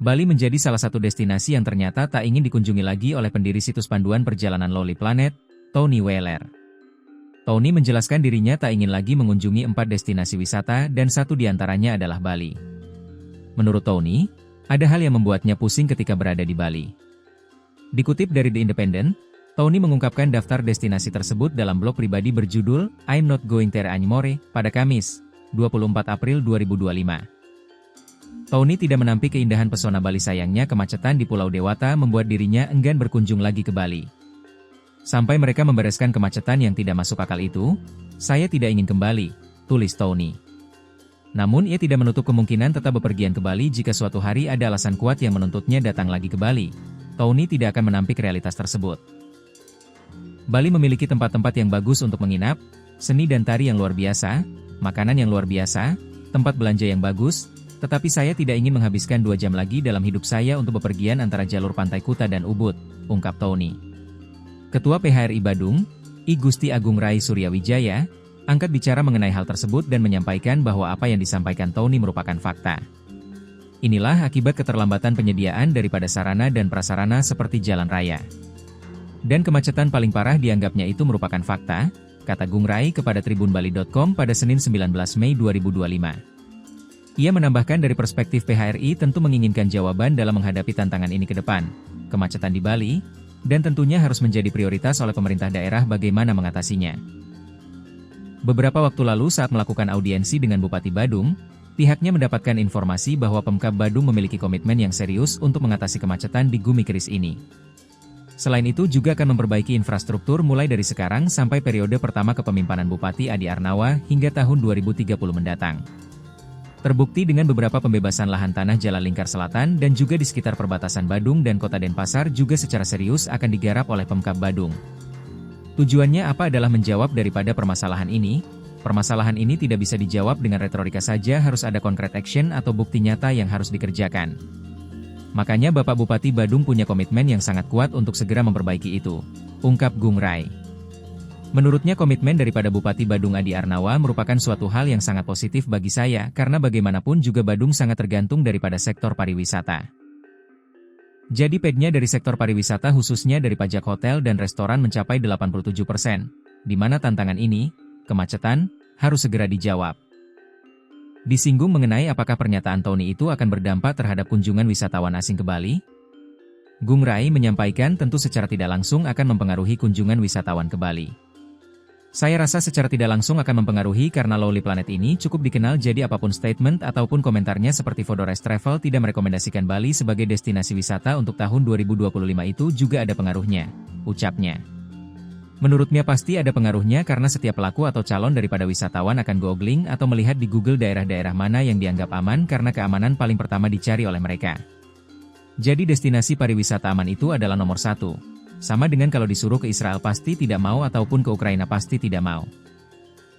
Bali menjadi salah satu destinasi yang ternyata tak ingin dikunjungi lagi oleh pendiri situs panduan perjalanan Lonely Planet, Tony Weller. Tony menjelaskan dirinya tak ingin lagi mengunjungi 4 destinasi wisata dan satu diantaranya adalah Bali. Menurut Tony, ada hal yang membuatnya pusing ketika berada di Bali. Dikutip dari The Independent, Tony mengungkapkan daftar destinasi tersebut dalam blog pribadi berjudul I'm Not Going There Anymore pada Kamis, 24 April 2025. Tony tidak menampik keindahan pesona Bali, sayangnya kemacetan di Pulau Dewata membuat dirinya enggan berkunjung lagi ke Bali. Sampai mereka membereskan kemacetan yang tidak masuk akal itu, saya tidak ingin kembali, tulis Tony. Namun ia tidak menutup kemungkinan tetap bepergian ke Bali jika suatu hari ada alasan kuat yang menuntutnya datang lagi ke Bali. Tony tidak akan menampik realitas tersebut. Bali memiliki tempat-tempat yang bagus untuk menginap, seni dan tari yang luar biasa, makanan yang luar biasa, tempat belanja yang bagus, tetapi saya tidak ingin menghabiskan 2 jam lagi dalam hidup saya untuk bepergian antara jalur Pantai Kuta dan Ubud, ungkap Tony. Ketua PHRI Badung, I Gusti Agung Rai Suryawijaya, angkat bicara mengenai hal tersebut dan menyampaikan bahwa apa yang disampaikan Tony merupakan fakta. Inilah akibat keterlambatan penyediaan daripada sarana dan prasarana seperti jalan raya. Dan kemacetan paling parah dianggapnya itu merupakan fakta, kata Gung Rai kepada tribunbali.com pada Senin 19 Mei 2025. Ia menambahkan dari perspektif PHRI tentu menginginkan jawaban dalam menghadapi tantangan ini ke depan, kemacetan di Bali, dan tentunya harus menjadi prioritas oleh pemerintah daerah bagaimana mengatasinya. Beberapa waktu lalu saat melakukan audiensi dengan Bupati Badung, pihaknya mendapatkan informasi bahwa Pemkab Badung memiliki komitmen yang serius untuk mengatasi kemacetan di Gumi Keris ini. Selain itu juga akan memperbaiki infrastruktur mulai dari sekarang sampai periode pertama kepemimpinan Bupati Adi Arnawa hingga tahun 2030 mendatang. Terbukti dengan beberapa pembebasan lahan tanah Jalan Lingkar Selatan dan juga di sekitar perbatasan Badung dan Kota Denpasar juga secara serius akan digarap oleh Pemkab Badung. Tujuannya apa adalah menjawab daripada permasalahan ini. Permasalahan ini tidak bisa dijawab dengan retorika saja, harus ada concrete action atau bukti nyata yang harus dikerjakan. Makanya Bapak Bupati Badung punya komitmen yang sangat kuat untuk segera memperbaiki itu, ungkap Gung Rai. Menurutnya komitmen daripada Bupati Badung Adi Arnawa merupakan suatu hal yang sangat positif bagi saya karena bagaimanapun juga Badung sangat tergantung daripada sektor pariwisata. Jadi PEG-nya dari sektor pariwisata khususnya dari pajak hotel dan restoran mencapai 87%, di mana tantangan ini, kemacetan, harus segera dijawab. Disinggung mengenai apakah pernyataan Tony itu akan berdampak terhadap kunjungan wisatawan asing ke Bali? Gung Rai menyampaikan tentu secara tidak langsung akan mempengaruhi kunjungan wisatawan ke Bali. Saya rasa secara tidak langsung akan mempengaruhi karena Lonely Planet ini cukup dikenal, jadi apapun statement ataupun komentarnya seperti Vodores Travel tidak merekomendasikan Bali sebagai destinasi wisata untuk tahun 2025 itu juga ada pengaruhnya, ucapnya. Menurutnya pasti ada pengaruhnya karena setiap pelaku atau calon daripada wisatawan akan googling atau melihat di Google daerah-daerah mana yang dianggap aman karena keamanan paling pertama dicari oleh mereka. Jadi destinasi pariwisata aman itu adalah nomor 1. Sama dengan kalau disuruh ke Israel pasti tidak mau ataupun ke Ukraina pasti tidak mau.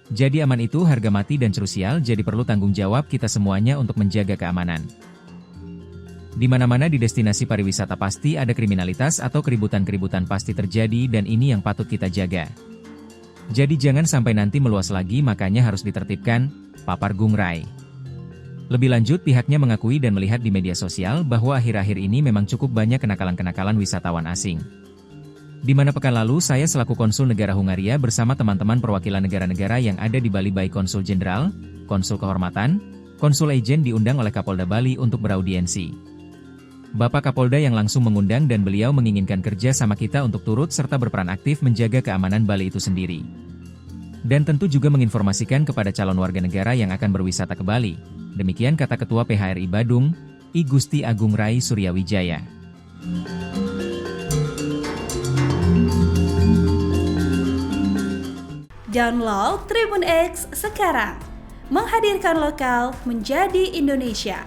Jadi aman itu harga mati dan krusial, jadi perlu tanggung jawab kita semuanya untuk menjaga keamanan. Di mana-mana di destinasi pariwisata pasti ada kriminalitas atau keributan-keributan pasti terjadi dan ini yang patut kita jaga. Jadi jangan sampai nanti meluas lagi, makanya harus ditertibkan, papar Gung Rai. Lebih lanjut pihaknya mengakui dan melihat di media sosial bahwa akhir-akhir ini memang cukup banyak kenakalan-kenakalan wisatawan asing. Di mana pekan lalu saya selaku konsul negara Hungaria bersama teman-teman perwakilan negara-negara yang ada di Bali baik konsul jenderal, konsul kehormatan, konsul agen diundang oleh Kapolda Bali untuk beraudiensi. Bapak Kapolda yang langsung mengundang dan beliau menginginkan kerja sama kita untuk turut serta berperan aktif menjaga keamanan Bali itu sendiri. Dan tentu juga menginformasikan kepada calon warga negara yang akan berwisata ke Bali. Demikian kata Ketua PHRI Badung, I Gusti Agung Rai Suryawijaya. Download Tribun X sekarang, menghadirkan lokal menjadi Indonesia.